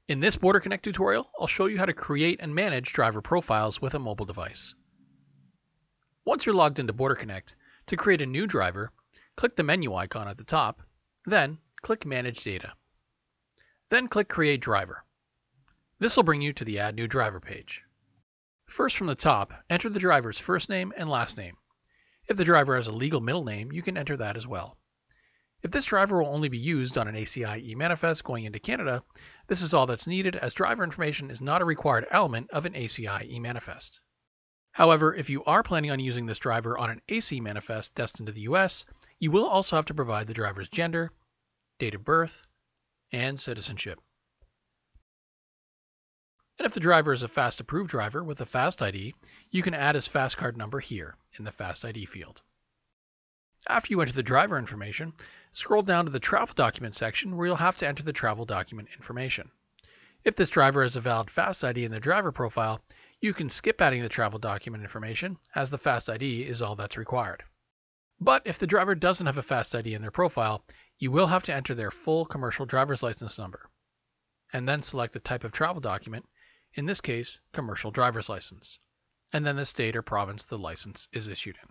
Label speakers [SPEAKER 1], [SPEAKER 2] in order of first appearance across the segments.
[SPEAKER 1] In this BorderConnect tutorial, I'll show you how to create and manage driver profiles with a mobile device. Once you're logged into BorderConnect, to create a new driver, click the menu icon at the top, then click Manage Data. Then click Create Driver. This will bring you to the Add New Driver page. First from the top, enter the driver's first name and last name. If the driver has a legal middle name, you can enter that as well. If this driver will only be used on an ACI eManifest going into Canada, this is all that's needed, as driver information is not a required element of an ACI eManifest. However, if you are planning on using this driver on an ACE eManifest destined to the US, you will also have to provide the driver's gender, date of birth, and citizenship. And if the driver is a FAST approved driver with a FAST ID, you can add his FAST card number here in the FAST ID field. After you enter the driver information, scroll down to the travel document section where you'll have to enter the travel document information. If this driver has a valid FAST ID in their driver profile, you can skip adding the travel document information, as the FAST ID is all that's required. But if the driver doesn't have a FAST ID in their profile, you will have to enter their full commercial driver's license number, and then select the type of travel document, in this case, commercial driver's license, and then the state or province the license is issued in.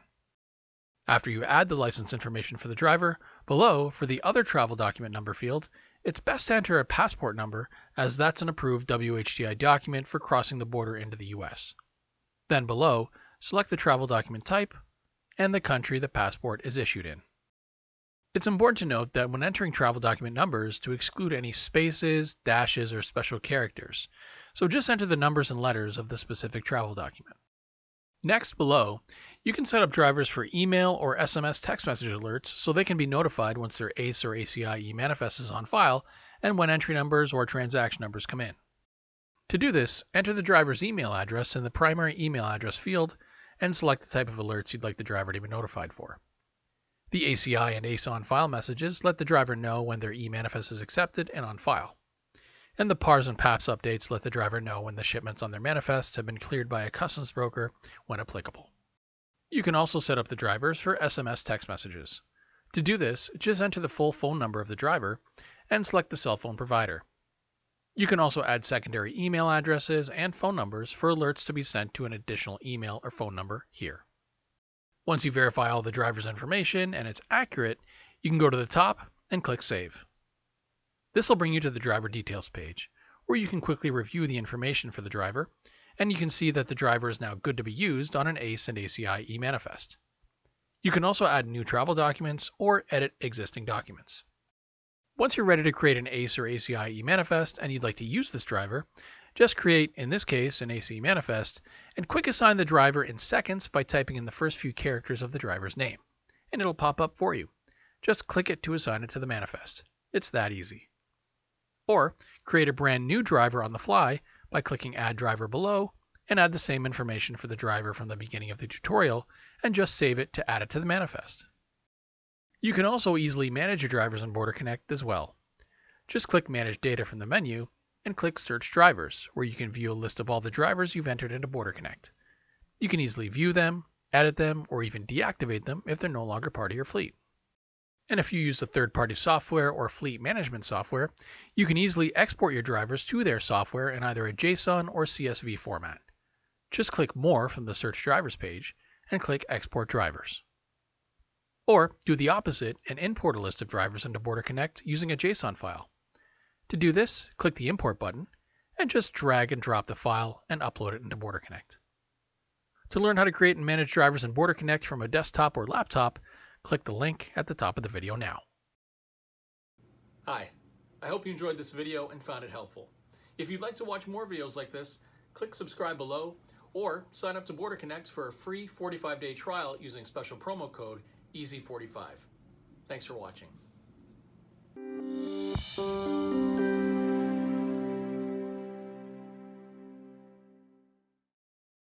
[SPEAKER 1] After you add the license information for the driver, below, for the other travel document number field, it's best to enter a passport number, as that's an approved WHDI document for crossing the border into the US. Then below, select the travel document type and the country the passport is issued in. It's important to note that when entering travel document numbers, to exclude any spaces, dashes, or special characters, so just enter the numbers and letters of the specific travel document. Next, below, you can set up drivers for email or SMS text message alerts so they can be notified once their ACE or ACI eManifest is on file and when entry numbers or transaction numbers come in. To do this, enter the driver's email address in the primary email address field and select the type of alerts you'd like the driver to be notified for. The ACI and ACE on file messages let the driver know when their eManifest is accepted and on file. And the PARS and PAPS updates let the driver know when the shipments on their manifests have been cleared by a customs broker when applicable. You can also set up the drivers for SMS text messages. To do this, just enter the full phone number of the driver and select the cell phone provider. You can also add secondary email addresses and phone numbers for alerts to be sent to an additional email or phone number here. Once you verify all the driver's information and it's accurate, you can go to the top and click Save. This will bring you to the driver details page, where you can quickly review the information for the driver, and you can see that the driver is now good to be used on an ACE and ACI eManifest. You can also add new travel documents or edit existing documents. Once you're ready to create an ACE or ACI eManifest and you'd like to use this driver, just create, in this case, an ACE eManifest, and quick assign the driver in seconds by typing in the first few characters of the driver's name, and it'll pop up for you. Just click it to assign it to the manifest. It's that easy. Or create a brand new driver on the fly by clicking Add Driver below and add the same information for the driver from the beginning of the tutorial and just save it to add it to the manifest. You can also easily manage your drivers in BorderConnect as well. Just click Manage Data from the menu and click Search Drivers, where you can view a list of all the drivers you've entered into BorderConnect. You can easily view them, edit them, or even deactivate them if they're no longer part of your fleet. And if you use a third-party software or fleet management software, you can easily export your drivers to their software in either a JSON or CSV format. Just click More from the Search Drivers page and click Export Drivers. Or do the opposite and import a list of drivers into BorderConnect using a JSON file. To do this, click the Import button and just drag and drop the file and upload it into BorderConnect. To learn how to create and manage drivers in BorderConnect from a desktop or laptop, click the link at the top of the video now.
[SPEAKER 2] Hi, I hope you enjoyed this video and found it helpful. If you'd like to watch more videos like this, click subscribe below or sign up to BorderConnect for a free 45-day trial using special promo code EASY45. Thanks for watching.